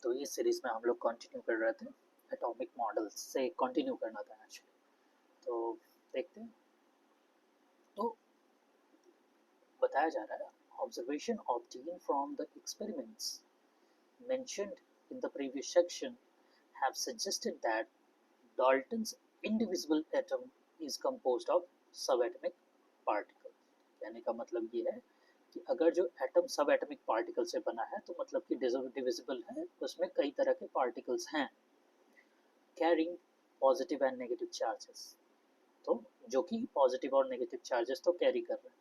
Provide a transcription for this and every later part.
तो इस सीरीज में हम लोग कंटिन्यू कर रहे थे, एटॉमिक मॉडल्स से कंटिन्यू करना था एक्चुअली। तो देखते हैं। तो बताया जा रहा है, observation obtain from the experiments mentioned in the previous section have suggested that Dalton's indivisible atom is composed of subatomic particles। कहने का मतलब ये है कि अगर जो एटम सब एटॉमिक पार्टिकल से बना है तो मतलब कि डिविजिबल है, उसमें कई तरह के पार्टिकल्स हैं carrying positive and negative charges, तो जो कि पॉजिटिव और नेगेटिव चार्जेस तो कैरी कर रहे हैं।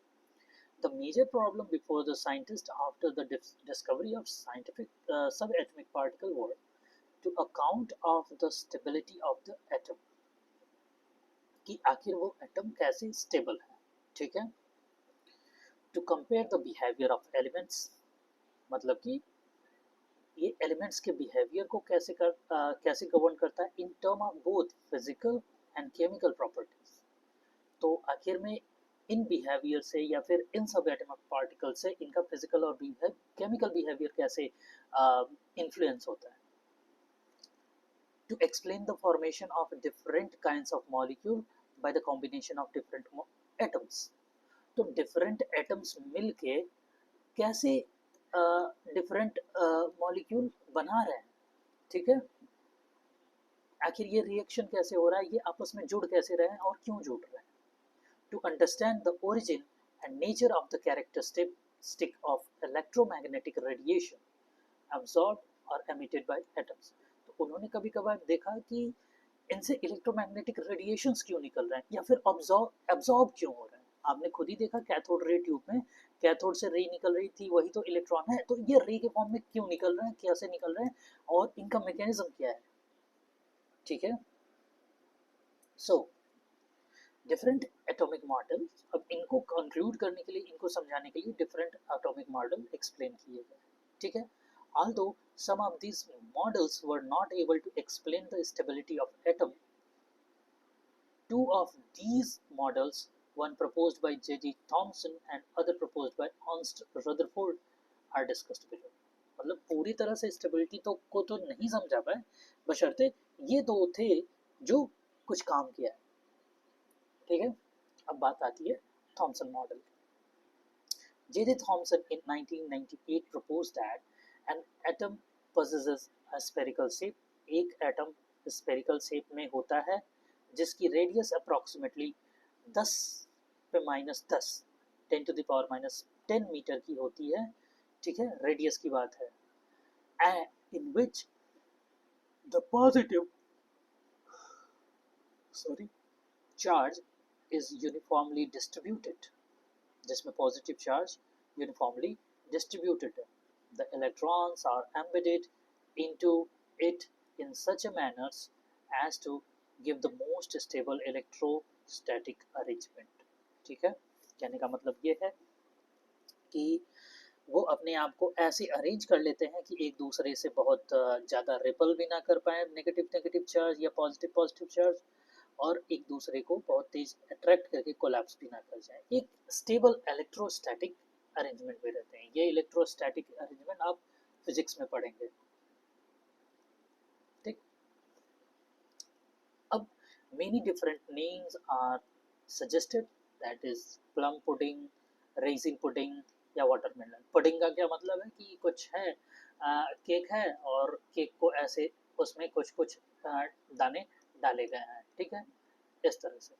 The major problem before the scientists after the discovery of scientific subatomic particle were to account of the stability of the atom, कि आखिर वो एटम कैसे स्टेबल है। ठीक है, to compare the behavior of elements, मतलब कि ये एलिमेंट्स के बिहेवियर को कैसे गवर्न करता है in term of both physical and chemical properties. तो आखिर में इन बिहेवियर से या फिर इन सब एटॉमिक पार्टिकल से इनका फिजिकल और केमिकल बिहेवियर कैसे इन्फ्लुएंस होता है। To explain the formation of different kinds of molecule by the combination of different atoms, तो डिफरेंट एटम्स मिलके कैसे डिफरेंट मॉलिक्यूल बना रहे हैं। ठीक है, आखिर ये रिएक्शन कैसे हो रहा है, ये आपस में जुड़ कैसे रहे हैं और क्यों जुड़ रहे हैं। To understand the origin and nature of the characteristic of electromagnetic radiation absorbed or emitted by atoms, तो उन्होंने कभी कभार देखा कि इनसे इलेक्ट्रोमैग्नेटिक रेडिएशंस क्यों निकल रहे हैं या फिर एब्जॉर्ब क्यों हो रहे हैं। आपने खुद ही देखा कैथोड रे ट्यूब में कैथोड से रे निकल रही थी, वही तो इलेक्ट्रॉन है, तो ये रे के फॉर्म में क्यों निकल रहे हैं, कैसे निकल रहे हैं और इनका मैकेनिज्म क्या है। ठीक है, सो डिफरेंट एटॉमिक मॉडल, अब इनको कंक्लूड करने के लिए, इनको समझाने के लिए डिफरेंट एटॉमिक मॉडल एक्सप्लेन किए गए। ठीक है, although some of these models were not able to explain the stability of atom, two of these models, one proposed by J.D. Thomson and other proposed by Ernst Rutherford, are discussed below। मतलब पूरी तरह से stability को तो नहीं समझा पाए, बशर्ते ये दो थे जो कुछ काम किया है। ठीक है, अब बात आती है Thompson model. J.D. Thomson in 1998 proposed that an atom possesses a spherical shape, एक एटम स्फेरिकल शेप में होता है जिसकी रेडियस अप्रॉक्सीमेटली 10 पे -10 10 टू द पावर -10 मीटर की होती है। ठीक है, रेडियस की बात है। And in which the positive charge is uniformly distributed, जिसमें पॉजिटिव चार्ज यूनिफॉर्मली डिस्ट्रीब्यूटेड है। The electrons are embedded into it in such a manner as to give the most stable electrostatic arrangement। ठीक है, कहने का मतलब ये है कि वो अपने आप को ऐसे अरेंज कर लेते हैं कि एक दूसरे से बहुत ज़्यादा रिपल भी ना कर पाए नेगेटिव चार्ज या पॉजिटिव चार्ज, और एक दूसरे को बहुत तेज अट्रैक्ट करके कोलैप्स भी ना कर जाए। एक स्टेबल इलेक्ट्रोस्टैटिक अरेंजमेंट में रहते हैं। ये इलेक्ट्रोस्टैटिक अरेंजमेंट आप फिजिक्स में पढ़ेंगे। ठीक, अब many different names are suggested, that is plum pudding, raisin pudding या वाटरमेलन पुडिंग। का क्या मतलब है कि कुछ है केक है और केक को ऐसे उसमें कुछ दाने डाले गए हैं। ठीक है, इस तरह से।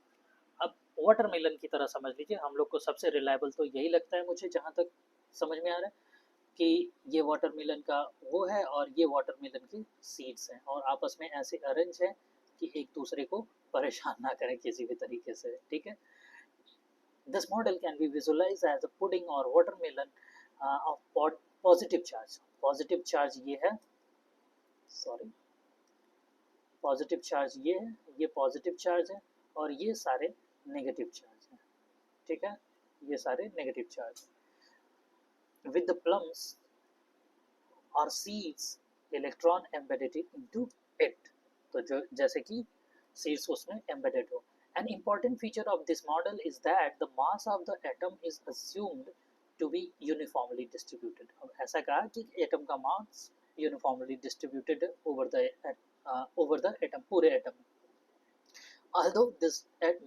अब वाटरमेलन की तरह समझ लीजिए, हम लोग को सबसे रिलायबल तो यही लगता है मुझे, जहाँ तक समझ में आ रहा है कि ये वाटरमेलन का वो है और ये वाटरमेलन की सीड्स हैं और आपस में ऐसे अरेंज है कि एक दूसरे को परेशान ना करें किसी भी तरीके से। ठीक है, this model can be visualise as a pudding or watermelon of positive charge. Positive charge ये है, पॉजिटिव चार्ज ये है, ये पॉजिटिव चार्ज है और ये सारे नेगेटिव चार्ज हैं। ठीक है, ये सारे negative charge. With the plums or seeds electron embedded into it, तो जो जैसे कि सीड्स उसमें एम्बेडेड हो। An important feature of this model is that the mass of the atom is assumed to be uniformly distributed। अब ऐसा कहा कि एटम का मास uniformly distributed over the atom, पूरे atom. Although this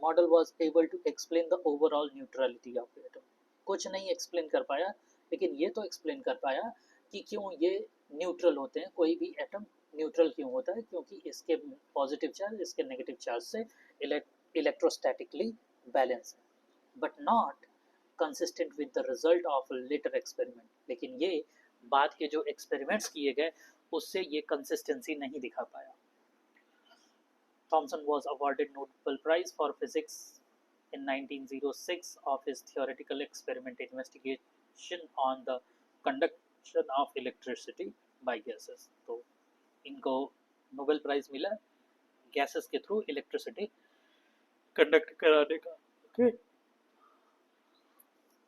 model was able to explain the overall neutrality of the atom, कुछ नहीं explain कर पाया, लेकिन ये तो explain कर पाया कि क्यों ये न्यूट्रल होते हैं. कोई भी एटम न्यूट्रल क्यों होता है? क्योंकि इसके पॉजिटिव चार्ज इसके नेगेटिव चार्ज से इलेक्ट्रोस्टैटिकली बैलेंस है, but not consistent with the result of later experiment. लेकिन ये बाद के जो एक्सपेरिमेंट्स किए गए उससे ये कंसिस्टेंसी नहीं दिखा पाया. Thomson was awarded Nobel Prize for Physics in 1906 of his theoretical experiment investigation on the conduction of electricity by gases. तो इनको नोबेल प्राइज मिला गैसेस के थ्रू इलेक्ट्रिसिटी कंडक्ट कराने का. ओके,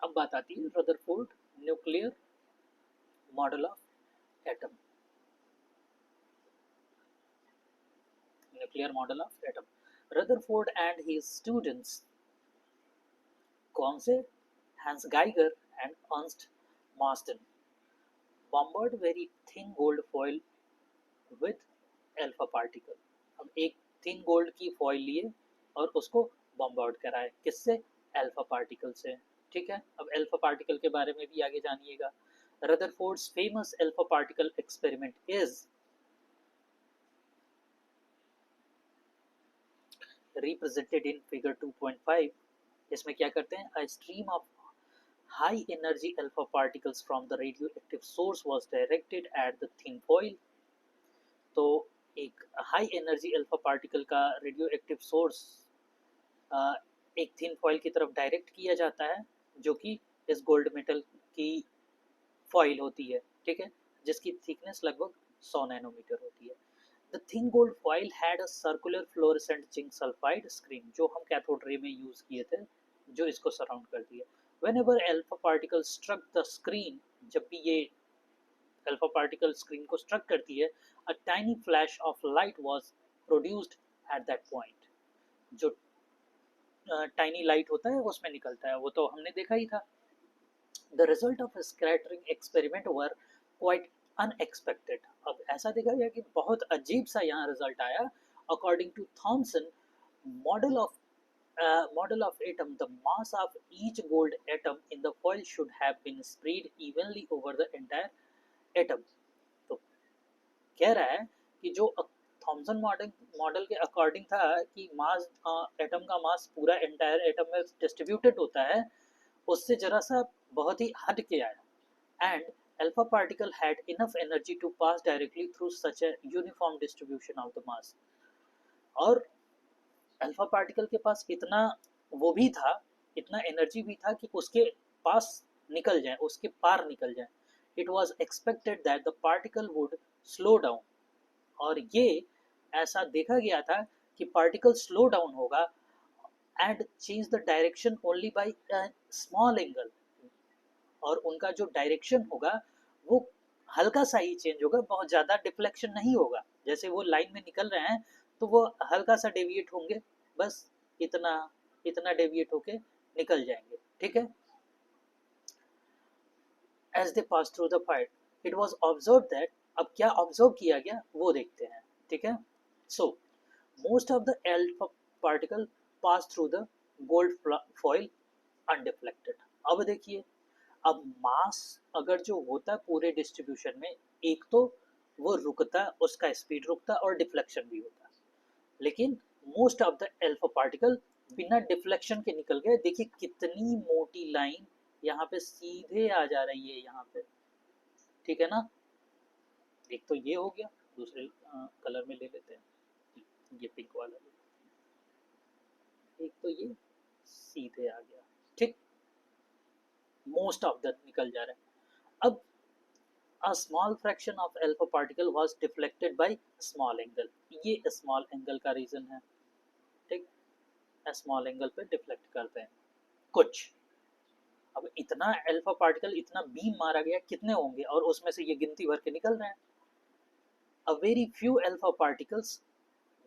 अब बात आती है Rutherford nuclear model of atom. Nuclear model of atom. Rutherford and his students, कौन से? Hans Geiger and Ernst Marsden, bombarded very thin gold foil with alpha particle. अब एक thin gold की foil लिए और उसको bombard कराए. किससे? alpha particle से. ठीक है, अब alpha particle के बारे में भी आगे जानिएगा. Rutherford's famous alpha particle experiment is represented in figure 2.5. इसमें क्या करते हैं? A stream of high energy alpha particles from the radioactive source was directed at the thin foil. तो एक हाई एनर्जी अल्फा पार्टिकल का रेडियोएक्टिव सोर्स एक thin foil की तरफ डायरेक्ट किया जाता है, जो कि इस गोल्ड मेटल की फॉइल होती है. ठीक है, जिसकी थिकनेस लगभग 100 नैनोमीटर होती है. The thin gold foil had a circular fluorescent zinc sulfide screen, जो हम कैथोड रे में यूज किए थे, जो इसको सराउंड करती है. Whenever alpha particle struck the screen, जब भी ये अल्फा पार्टिकल स्क्रीन को स्ट्रक करती है, a tiny flash of light was produced at that point. जो टाइनी लाइट होता है उसमें निकलता है, वो तो हमने देखा ही था. The result of a scattering experiment were quite unexpected. अब ऐसा देखा गया कि बहुत अजीब सा यहाँ रिजल्ट आया. According to Thomson model of atom, the mass of each gold atom in the foil should have been spread evenly over the entire atom. तो कह रहा है कि जो थॉमसन मॉडल के अकॉर्डिंग था कि मास एटम का मास पूरा एंटायर एटम में डिस्ट्रीब्यूटेड होता है, उससे जरा सा बहुत ही हट के आया. And alpha particle had enough energy to pass directly through such a uniform distribution of the mass. और अल्फा पार्टिकल के पास इतना वो भी था, इतना एनर्जी भी था कि उसके पास निकल जाए, उसके पार निकल जाए. It was expected that the particle would slow down. और ये ऐसा देखा गया था कि पार्टिकल स्लो डाउन होगा and change the direction only by a small angle. और उनका जो डायरेक्शन होगा वो हल्का सा ही चेंज होगा, बहुत ज़्यादा डिफ्लेक्शन नहीं होगा. जैसे वो लाइन में निकल रहे हैं तो वो हल्का सा डेविएट होंगे, बस इतना डेविएट होके निकल जाएंगे. ठीक है. As they pass through the fire, it was observed that, अब क्या ऑब्जर्व किया गया वो देखते हैं. ठीक है. So most of the alpha particle pass through the gold foil undeflected. अब देखिए, अब मास अगर जो होता है पूरे डिस्ट्रीब्यूशन में, एक तो वो रुकता है, उसका स्पीड रुकता है और डिफ्लेक्शन भी होता है. लेकिन most of the alpha particle बिना डिफ्लेक्शन के निकल गए. देखिए कितनी मोटी लाइन यहाँ पे सीधे आ जा रही है यहाँ पे. ठीक है ना. एक तो ये हो गया, दूसरे कलर में ले लेते हैं, ये पिंक वाला. एक तो ये सीधे आ गया. ठीक, मोस्ट ऑफ द निकल जा रहा है. अब a small fraction of alpha particle was deflected by small angle. ये small angle का रीजन है. ठीक, स्मॉल एंगल पे डिफ्लेक्ट करते हैं कुछ. अब इतना अल्फा पार्टिकल, इतना बीम मारा गया, कितने होंगे, और उसमें से ये गिनती भर के निकल रहे हैं. A very few alpha particles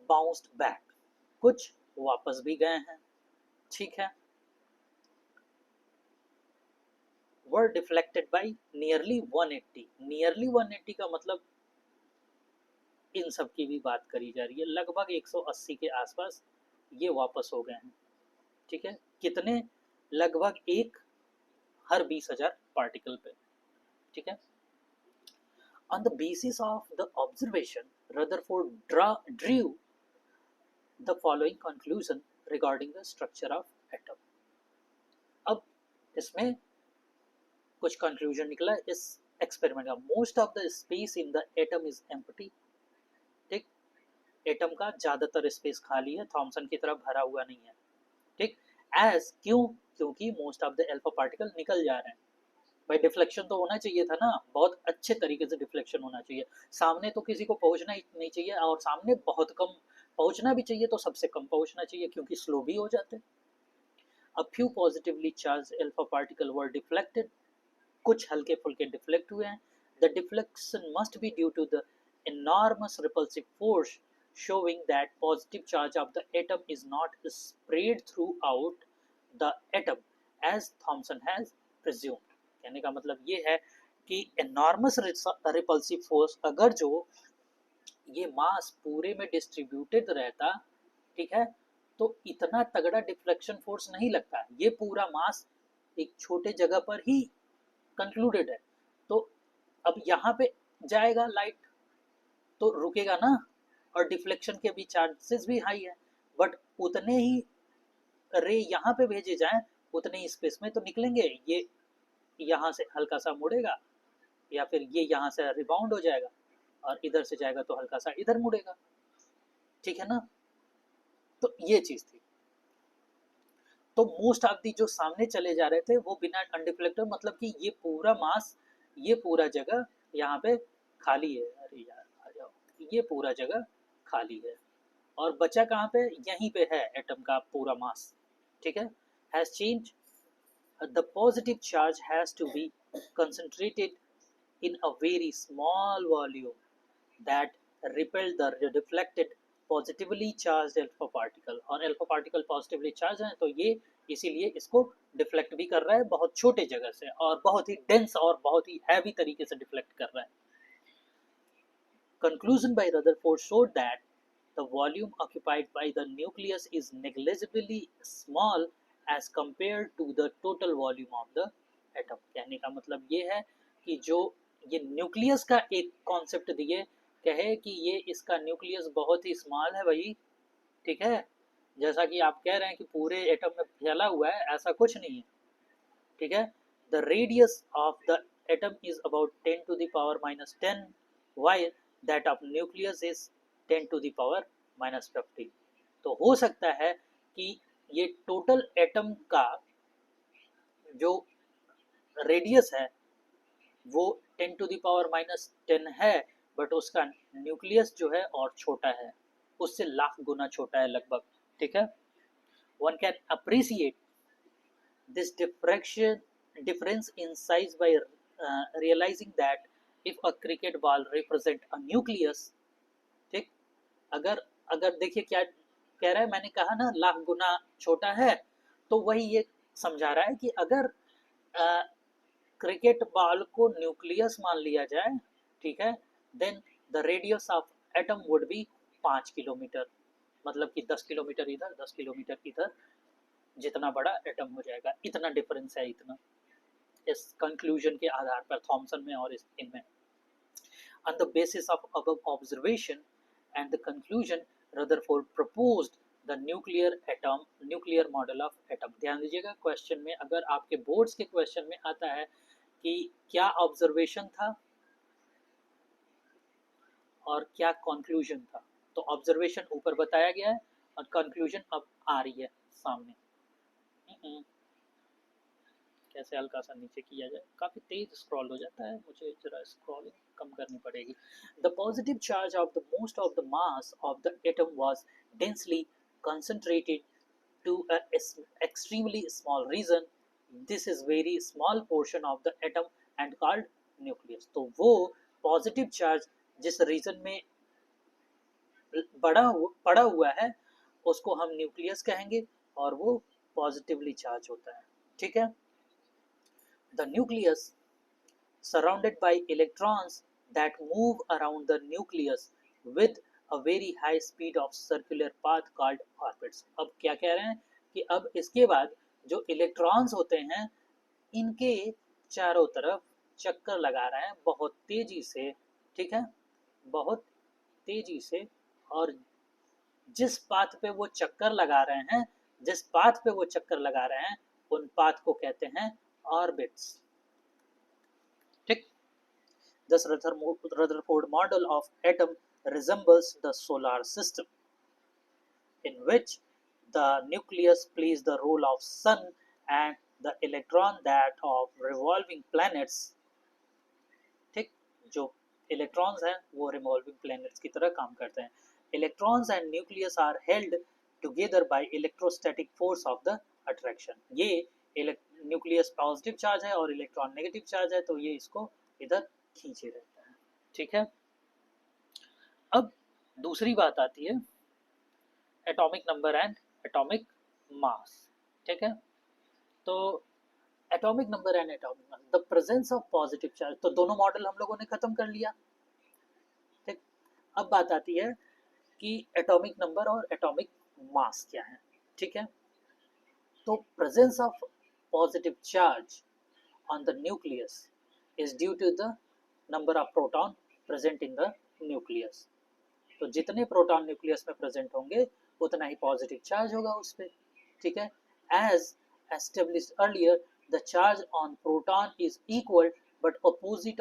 bounced back. कुछ वापस भी गए हैं. ठीक है. were deflected by nearly 180. nearly 180 का मतलब इन सब की भी बात करी जा रही है। लगभग 180 के आसपास ये वापस हो गए हैं। ठीक है, कितने? लगभग एक हर 20,000 पार्टिकल पे। ठीक है, on the basis of the observation, Rutherford drew the following conclusion regarding the structure of atom. अब इसमें कुछ कंक्लूजन निकला इस एक्सपेरिमेंट का। Most of the space in the atom is empty. ठीक, एटम का ज्यादातर स्पेस खाली है, थॉमसन की तरह भरा हुआ नहीं है। ठीक, एज क्यों? क्योंकि most of the alpha particle निकल जा रहे हैं। भाई डिफ्लेक्शन तो होना चाहिए था ना, बहुत अच्छे तरीके से डिफ्लेक्शन होना चाहिए। सामने तो किसी को पहुंचना ही नहीं चाहिए, और सामने बहुत कम पहुंचना भी चाहिए तो सबसे कम पहुंचना चाहिए, क्योंकि स्लो भी हो जाते। A few positively charged alpha particle were deflected, कुछ हल्के फुल्के डिफ्लेक्ट हुए हैं। The deflection must be due to the enormous repulsive force showing that positive charge of the atom is not spread throughout the atom as Thomson has presumed. कहने का मतलब ये है कि enormous repulsive force, अगर जो ये मास पूरे में डिस्ट्रीब्यूटेड रहता, ठीक है, तो इतना तगड़ा डिफ्लेक्शन फोर्स नहीं लगता। ये पूरा मास एक छोटे जगह पर ही कंक्लूडेड है, तो अब यहाँ पे जाएगा लाइट तो रुकेगा ना, और डिफ्लेक्शन के भी चांसेस भी हाई है। बट उतने ही रे यहाँ पे भेजे जाएं, उतने ही स्पेस में तो निकलेंगे। ये यहाँ से हल्का सा मुड़ेगा, या फिर ये यहाँ से रिबाउंड हो जाएगा, और इधर से जाएगा तो हल्का सा इधर मुड़ेगा। ठीक है ना, तो ये चीज थी। तो मोस्ट ऑफ दी जो सामने चले जा रहे थे वो बिना अनडिफ्लेक्टेड, मतलब कि ये पूरा मास, ये पूरा जगह यहाँ पे खाली है। अरे यार आ जाओ, ये पूरा जगह खाली है, और बचा कहाँ पे? यहीं पे है एटम का पूरा मास। ठीक है, has change, the positive charge has to be concentrated in a very small volume that repel the deflected positively charged alpha particle, और alpha particle positively charged है तो ये इसीलिए इसको डिफ्लेक्ट भी कर रहा है बहुत छोटे जगह से, और बहुत ही डेंस और बहुत ही हैवी तरीके से डिफ्लेक्ट कर रहा है। Conclusion by Rutherford showed that the volume occupied by the nucleus is negligibly small as compared to the total volume of the atom. कहने का मतलब ये है कि जो ये न्यूक्लियस का एक कॉन्सेप्ट दिए, कहे कि ये इसका न्यूक्लियस बहुत ही स्मॉल है भाई। ठीक है, जैसा कि आप कह रहे हैं कि पूरे एटम में फैला हुआ है, ऐसा कुछ नहीं है। ठीक है, the radius of the atom is about 10 to the power minus 10 while that of nucleus is 10 to the power minus 50। तो हो सकता है कि ये टोटल एटम का जो रेडियस है वो 10 to the power minus 10 है, बट उसका न्यूक्लियस जो है और छोटा है, उससे लाख गुना छोटा है लगभग। ठीक है, one can appreciate this difference in size by realizing that if a cricket ball represent a nucleus, ठीक, अगर अगर देखिए क्या कह रहा है, मैंने कहा ना लाख गुना छोटा है, तो वही ये समझा रहा है कि अगर क्रिकेट बॉल को न्यूक्लियस मान लिया जाए, ठीक है, then the radius of atom would be 5 kilometre, मतलब कि 10 किलोमीटर इधर 10 किलोमीटर इधर, जितना बड़ा एटम हो जाएगा, इतना डिफरेंस है, इतना इस कंक्लूजन के आधार पर थॉमसन में और इनमें। On the basis of above observation and the conclusion, Rutherford proposed the nuclear model of atom। ध्यान दीजिएगा, क्वेश्चन में अगर आपके बोर्ड्स के क्वेश्चन में आता है कि क्या ऑब्जर्वेशन था और क्या कंक्लूजन था, तो ऑब्जर्वेशन ऊपर बताया गया है और कंक्लूजन अब आ रही है सामने। कैसे हल्का सा नीचे किया जाए, काफी तेज स्क्रॉल हो जाता है, मुझे जरा स्क्रॉलिंग कम करनी पड़ेगी। The positive charge of the most of the mass of the atom was densely concentrated to an extremely small region. This is very small portion of the atom and called nucleus। तो वो positive charge जिस reason में पड़ा हुआ है उसको हम nucleus कहेंगे, और वो पॉजिटिवली चार्ज होता है। ठीक है, the nucleus surrounded by electrons that move around the nucleus with a very high speed of circular path called orbits. अब क्या कह रहे हैं कि अब इसके बाद जो इलेक्ट्रॉन्स होते हैं इनके चारों तरफ चक्कर लगा रहे हैं बहुत तेजी से, ठीक है, बहुत तेजी से। और जिस पाथ पे वो चक्कर लगा रहे हैं, जिस पाथ पे वो चक्कर लगा रहे हैं, उन पाथ को कहते हैं ऑर्बिट्स, ठीक। Thus, Rutherford model of atom resembles the solar system, in which the nucleus plays the role of sun and the electron that of revolving planets, ठीक। जो इलेक्ट्रॉन्स हैं वो रिवॉल्विंग प्लैनेट्स की तरह काम करते हैं। Electrons and nucleus are held together by electrostatic force of the attraction. ये न्यूक्लियस पॉजिटिव चार्ज है और इलेक्ट्रॉन नेगेटिव चार्ज है, तो ये इसको इधर खींचे रहता है, ठीक है। अब दूसरी बात आती है atomic number and atomic mass, ठीक है। तो atomic number and atomic mass, the presence of positive charge, तो दोनों मॉडल हम लोगों ने खत्म कर लिया, ठीक। अब बात आती है कि एटॉमिक नंबर और एटॉमिक मास क्या है, ठीक है। तो presence of positive charge on the nucleus is due to the number of proton present in the nucleus. तो जितने प्रोटॉन न्यूक्लियस में प्रेजेंट होंगे उतना ही पॉजिटिव चार्ज होगा उस पर, ठीक है। As established earlier, the charge on proton is equal but opposite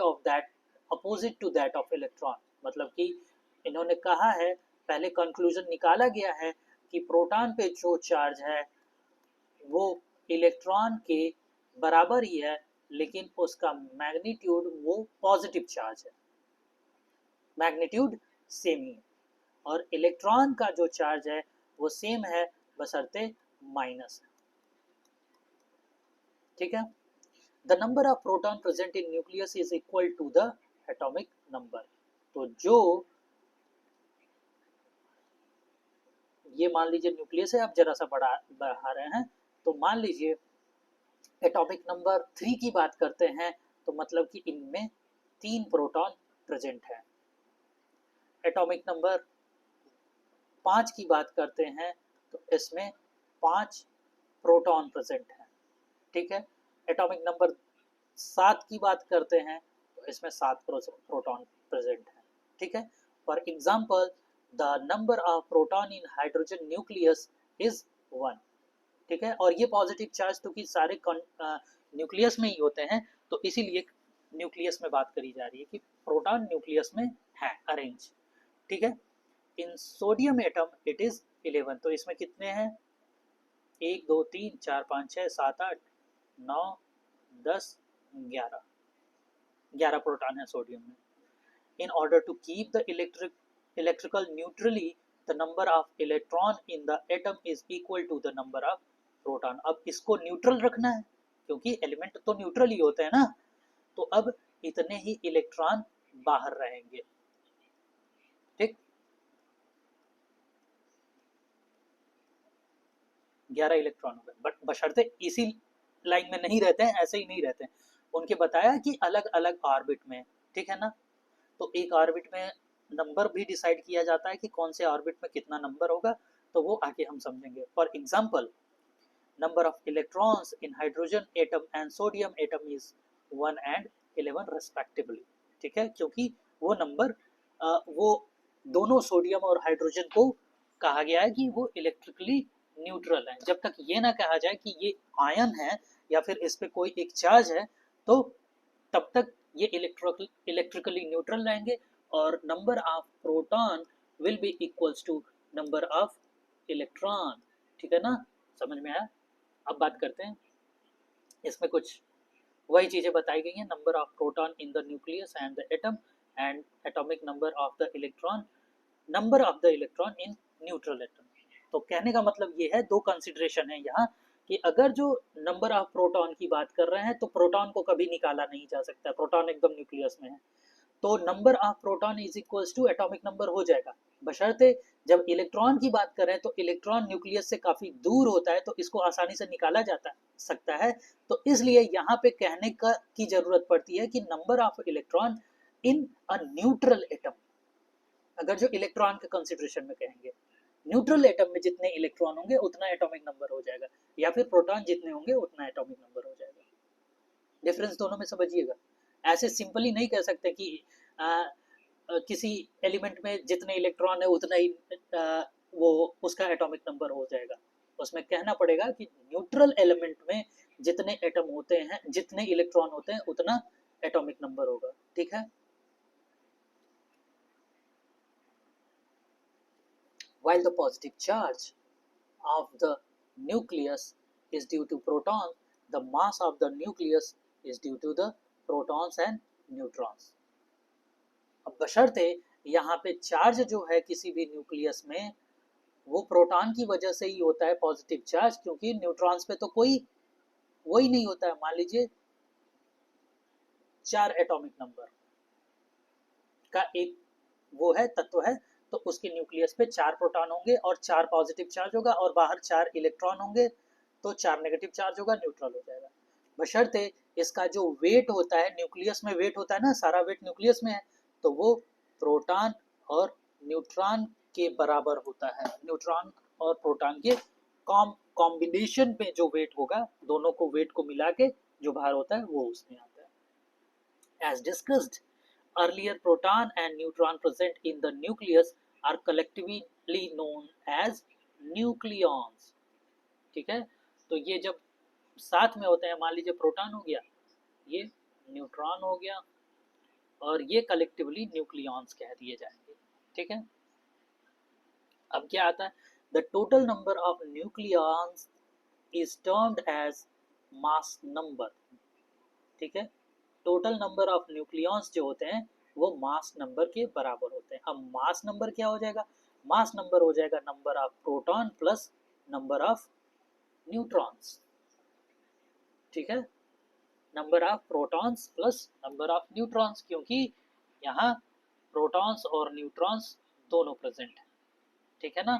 to that of electron। मतलब कि इन्होंने कहा है, पहले कंक्लूजन निकाला गया है कि प्रोटॉन पे जो चार्ज है वो इलेक्ट्रॉन के बराबर ही है, लेकिन उसका मैग्नीट्यूड वो पॉजिटिव चार्ज है, मैग्नीट्यूड सेम ही है। और इलेक्ट्रॉन का जो चार्ज है वो सेम है बशर्ते माइनस है, ठीक है। The number of proton present in nucleus is equal to the atomic number. तो जो ये मान लीजिए न्यूक्लियस है, आप जरा सा बढ़ा रहे हैं, तो मान लीजिए एटॉमिक नंबर 3 की बात करते हैं, तो मतलब कि इनमें 3 प्रोटॉन प्रेजेंट है। एटॉमिक नंबर 5 की बात करते हैं तो इसमें 5 प्रोटॉन प्रेजेंट है, ठीक है। एटॉमिक नंबर 7 की बात करते हैं तो इसमें 7 प्रोटॉन प्रेजेंट है, ठीक है। For example the number of proton in hydrogen nucleus is 1, ठीक है। और ये पॉजिटिव चार्ज क्योंकि सारे न्यूक्लियस में ही होते हैं, तो इसीलिए न्यूक्लियस में बात करी जा रही है कि प्रोटॉन न्यूक्लियस में है अरेंज, ठीक है। इन सोडियम एटम इट इज 11, तो इसमें कितने हैं, 1 2 3 4 5 6 7 8 9 10 11 प्रोटॉन है सोडियम में। In order to keep the electrical neutrally, the number of electron in the atom is equal to the number of proton। अब इसको न्यूट्रल रखना है क्योंकि एलिमेंट तो न्यूट्रल ही होते हैं ना, तो अब इतने ही इलेक्ट्रॉन बाहर रहेंगे, ठीक। 11 इलेक्ट्रॉन हो गए, बट बशर्ते इसी लाइन में नहीं रहते हैं, ऐसे ही नहीं रहते हैं, उनके बताया कि अलग अलग ऑर्बिट में, ठीक है ना। तो एक ऑर्बिट में नंबर भी डिसाइड किया जाता है कि कौन से ऑर्बिट में कितना नंबर होगा, तो वो आगे हम समझेंगे। For example number of electrons in hydrogen atom and sodium atom is 1 and 11 respectively, ठीक है। क्योंकि वो नंबर वो दोनों सोडियम और हाइड्रोजन को कहा गया है कि वो इलेक्ट्रिकली न्यूट्रल है। जब तक ये ना कहा जाए कि ये आयन है या फिर इस पे कोई एक चार्ज है, तो तब तक ये इलेक्ट्रिकली न्यूट्रल रहेंगे और number of proton will be equals to number of electron, ठीक है ना, समझ में आया। अब बात करते हैं, इसमें कुछ वही चीजें बताई गई हैं, number of proton in the nucleus and the atom and atomic number of the electron, number of the electron in neutral atom. तो कहने का मतलब ये है, दो कंसिडरेशन है यहाँ कि अगर जो नंबर ऑफ प्रोटॉन की बात कर रहे हैं तो प्रोटॉन को कभी निकाला नहीं जा सकता, प्रोटॉन एकदम न्यूक्लियस में है, तो number of proton is equals to atomic number हो जाएगा। बशर्ते जब इलेक्ट्रॉन की बात करें तो इलेक्ट्रॉन न्यूक्लियस से काफी दूर होता है, तो इसको आसानी से निकाला जाता सकता है, तो इसलिए यहाँ पे कहने की जरूरत पड़ती है कि number of electron in a neutral atom. अगर जो इलेक्ट्रॉन के कंसिडरेशन में कहेंगे, न्यूट्रल एटम में जितने इलेक्ट्रॉन होंगे उतना एटॉमिक नंबर हो जाएगा, या फिर प्रोटॉन जितने होंगे उतना एटॉमिक नंबर हो जाएगा। डिफरेंस दोनों में समझिएगा। ऐसे सिंपली नहीं कह सकते कि किसी एलिमेंट में जितने इलेक्ट्रॉन है उतना ही वो उसका एटॉमिक नंबर हो जाएगा। उसमें कहना पड़ेगा कि न्यूट्रल एलिमेंट में जितने एटम होते हैं, जितने इलेक्ट्रॉन होते हैं, उतना एटॉमिक नंबर होगा। ठीक है। While the positive charge of the nucleus is due to proton, the mass of the nucleus is due to the protons and neutrons. अब बशर्ते यहाँ पे चार्ज जो है किसी भी न्यूक्लियस में वो प्रोटॉन की वजह से ही होता है पॉजिटिव चार्ज, क्योंकि न्यूट्रॉन्स पे तो कोई वही नहीं होता है। मान लीजिए 4 एटॉमिक नंबर का एक वो है तत्व है, तो उसके न्यूक्लियस पे 4 प्रोटॉन होंगे और 4 पॉजिटिव चार्ज होगा, और बाहर 4 इलेक्ट्रॉन होंगे, तो 4 नेगेटिव चार्ज होगा, न्यूट्रल हो जाएगा। बशर्ते इसका जो वेट होता है, न्यूक्लियस में वेट होता है ना, सारा वेट न्यूक्लियस में है, तो वो प्रोटॉन और न्यूट्रॉन के बराबर होता है। न्यूट्रॉन और प्रोटॉन के कॉम्बिनेशन में जो वेट होगा, दोनों को वेट को मिला के जो भार होता है वो उसमें आता है। As discussed earlier, proton and neutron present in the nucleus are collectively known as nucleons. ठीक है। तो ये जब साथ में होते हैं, मान लीजिए प्रोटॉन हो गया, ये न्यूट्रॉन हो गया, और ये कलेक्टिवली न्यूक्लियॉन्स कह दिए जाएंगे। ठीक है। अब क्या आता है, the total number of nucleons is termed as mass number. ठीक है। टोटल नंबर ऑफ न्यूक्लियॉन्स जो होते हैं वो मास नंबर के बराबर होते हैं। अब मास नंबर क्या हो जाएगा, मास नंबर हो जाएगा number of proton plus number of neutrons. ठीक है। Number of protons plus number of neutrons, क्योंकि यहाँ प्रोटॉन्स और न्यूट्रॉन्स दोनों प्रेजेंट है। ठीक है ना।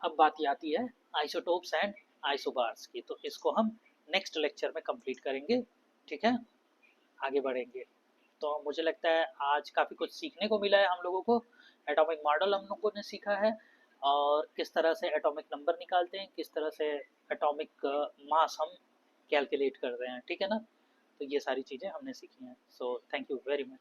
अब बात आती है आइसोटोप्स एंड आइसोबार्स की, तो इसको हम नेक्स्ट लेक्चर में कंप्लीट करेंगे। ठीक है। आगे बढ़ेंगे। तो मुझे लगता है आज काफ़ी कुछ सीखने को मिला है हम लोगों को। एटॉमिक मॉडल हम लोगों ने सीखा है, और किस तरह से एटॉमिक नंबर निकालते हैं, किस तरह से एटॉमिक मास हम कैलकुलेट कर रहे हैं। ठीक है ना। तो ये सारी चीज़ें हमने सीखी हैं। So thank you very much.